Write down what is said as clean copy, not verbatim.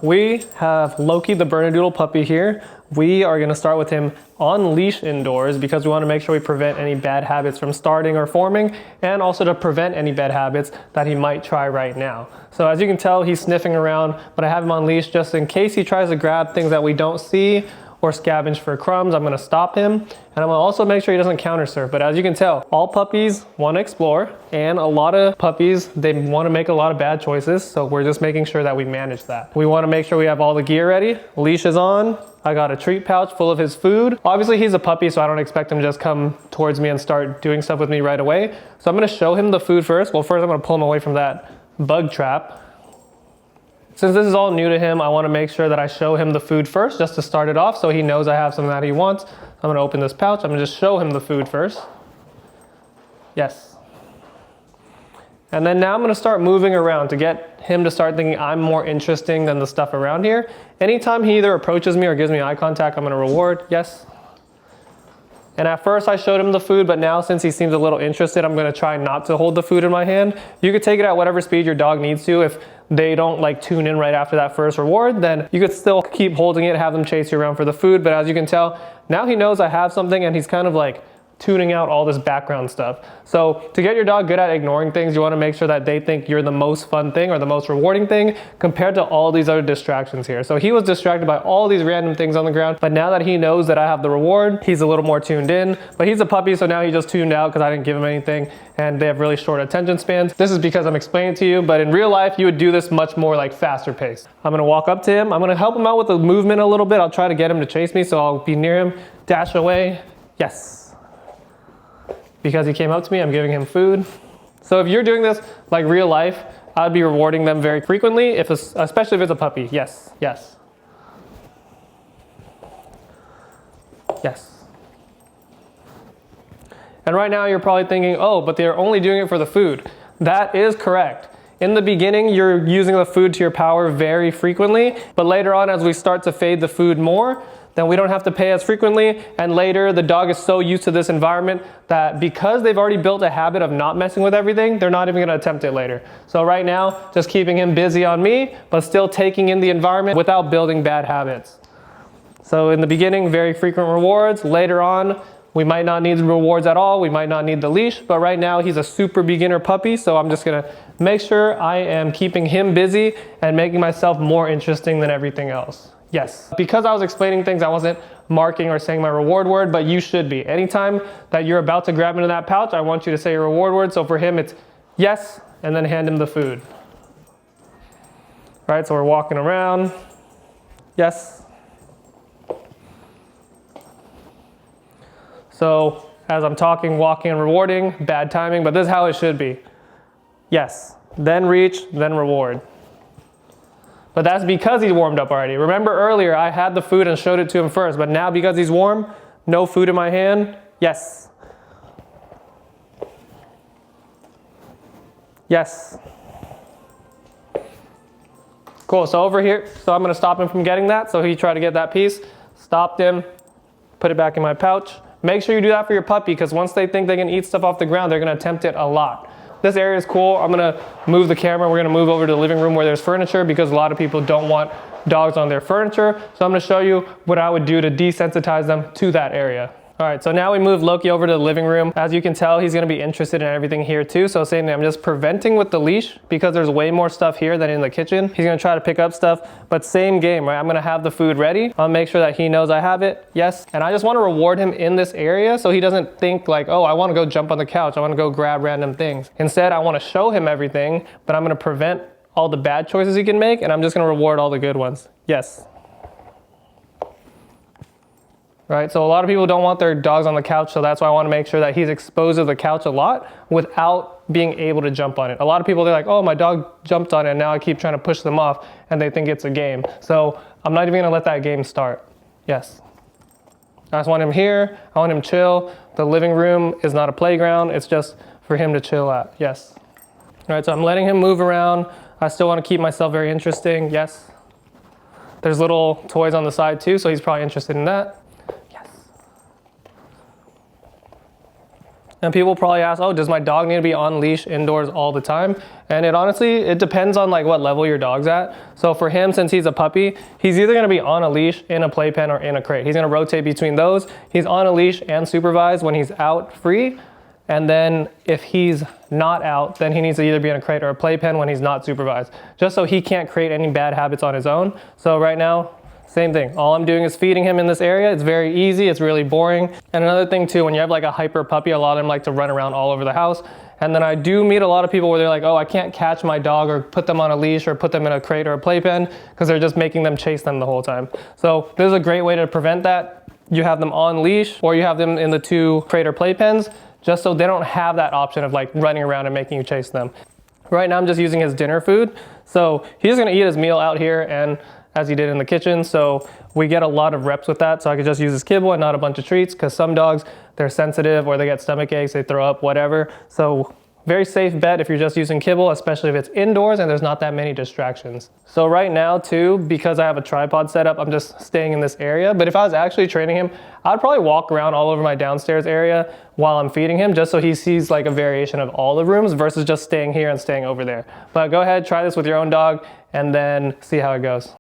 We have Loki the Bernedoodle puppy here. We are going to start with him on leash indoors because we want to make sure we prevent any bad habits from starting or forming, and also to prevent any bad habits that he might try right now. So as you can tell, he's sniffing around, but I have him on leash just in case he tries to grab things that we don't see or scavenge for crumbs. I'm going to stop him, and I'm going to also make sure he doesn't counter surf. But as you can tell, all puppies want to explore, and a lot of puppies, they want to make a lot of bad choices, so we're just making sure that we manage that. We want to make sure we have all the gear ready. Leash is on. I got a treat pouch full of his food. Obviously he's a puppy, so I don't expect him to just come towards me and start doing stuff with me right away. So I'm going to show him the food first. Well, first I'm going to pull him away from that bug trap. Since this is all new to him, I want to make sure that I show him the food first just to start it off so he knows I have something that he wants. I'm going to open this pouch. I'm going to just show him the food first. Yes. And then now I'm going to start moving around to get him to start thinking I'm more interesting than the stuff around here. Anytime he either approaches me or gives me eye contact, I'm going to reward. Yes. And at first I showed him the food, but now since he seems a little interested, I'm going to try not to hold the food in my hand. You could take it at whatever speed your dog needs to. If they don't like tune in right after that first reward, then you could still keep holding it, have them chase you around for the food. But as you can tell, now he knows I have something and he's kind of like tuning out all this background stuff. So to get your dog good at ignoring things, you want to make sure that they think you're the most fun thing or the most rewarding thing compared to all these other distractions here. So he was distracted by all these random things on the ground, but now that he knows that I have the reward, he's a little more tuned in. But he's a puppy, so now he just tuned out because I didn't give him anything, and they have really short attention spans. This is because I'm explaining to you, but in real life, you would do this much more like faster pace. I'm gonna walk up to him. I'm gonna help him out with the movement a little bit. I'll try to get him to chase me, so I'll be near him, dash away. Yes. Because he came up to me, I'm giving him food. So if you're doing this like real life, I'd be rewarding them very frequently, especially if it's a puppy. Yes, yes. Yes. And right now you're probably thinking, oh, but they're only doing it for the food. That is correct. In the beginning, you're using the food to your power very frequently, but later on, as we start to fade the food more, then we don't have to pay as frequently, and later the dog is so used to this environment that because they've already built a habit of not messing with everything, they're not even gonna attempt it later. So right now, just keeping him busy on me, but still taking in the environment without building bad habits. So in the beginning, very frequent rewards. Later on, we might not need the rewards at all. We might not need the leash, but right now he's a super beginner puppy, so I'm just gonna make sure I am keeping him busy and making myself more interesting than everything else. Yes, because I was explaining things, I wasn't marking or saying my reward word, but you should be. Anytime that you're about to grab into that pouch, I want you to say your reward word. So for him, it's yes, and then hand him the food. All right, so we're walking around. Yes. So as I'm talking, walking, and rewarding, bad timing, but this is how it should be. Yes, then reach, then reward. But that's because he's warmed up already. Remember earlier, I had the food and showed it to him first, but now because he's warm, no food in my hand, yes. Yes. Cool, so over here, so I'm gonna stop him from getting that, so he tried to get that piece, stopped him, put it back in my pouch. Make sure you do that for your puppy, because once they think they can eat stuff off the ground, they're gonna attempt it a lot. This area is cool. I'm gonna move the camera. We're gonna move over to the living room where there's furniture because a lot of people don't want dogs on their furniture. So I'm gonna show you what I would do to desensitize them to that area. All right, so now we move Loki over to the living room. As you can tell, he's gonna be interested in everything here too. So same thing, I'm just preventing with the leash because there's way more stuff here than in the kitchen. He's gonna try to pick up stuff, but same game, right? I'm gonna have the food ready. I'll make sure that he knows I have it, yes. And I just wanna reward him in this area so he doesn't think like, oh, I wanna go jump on the couch. I wanna go grab random things. Instead, I wanna show him everything, but I'm gonna prevent all the bad choices he can make, and I'm just gonna reward all the good ones, yes. Right, so a lot of people don't want their dogs on the couch, so that's why I want to make sure that he's exposed to the couch a lot without being able to jump on it. A lot of people, they're like, oh, my dog jumped on it, and now I keep trying to push them off, and they think it's a game. So I'm not even gonna let that game start. Yes. I just want him here, I want him chill. The living room is not a playground, it's just for him to chill at, yes. All right, so I'm letting him move around. I still want to keep myself very interesting, yes. There's little toys on the side too, so he's probably interested in that. And people probably ask, oh, does my dog need to be on leash indoors all the time? And it depends on like what level your dog's at. So for him, since he's a puppy, he's either gonna be on a leash, in a playpen, or in a crate. He's gonna rotate between those. He's on a leash and supervised when he's out free. And then if he's not out, then he needs to either be in a crate or a playpen when he's not supervised, just so he can't create any bad habits on his own. So right now, same thing. All I'm doing is feeding him in this area. It's very easy, it's really boring. And another thing too, when you have like a hyper puppy, a lot of them like to run around all over the house. And then I do meet a lot of people where they're like, oh, I can't catch my dog or put them on a leash or put them in a crate or a playpen because they're just making them chase them the whole time. So this is a great way to prevent that. You have them on leash or you have them in the 2 crate or playpens, just so they don't have that option of like running around and making you chase them. Right now I'm just using his dinner food. So he's gonna eat his meal out here and as he did in the kitchen. So we get a lot of reps with that. So I could just use his kibble and not a bunch of treats, because some dogs, they're sensitive or they get stomach aches, they throw up, whatever. So very safe bet if you're just using kibble, especially if it's indoors and there's not that many distractions. So right now too, because I have a tripod set up, I'm just staying in this area. But if I was actually training him, I'd probably walk around all over my downstairs area while I'm feeding him, just so he sees like a variation of all the rooms versus just staying here and staying over there. But go ahead, try this with your own dog and then see how it goes.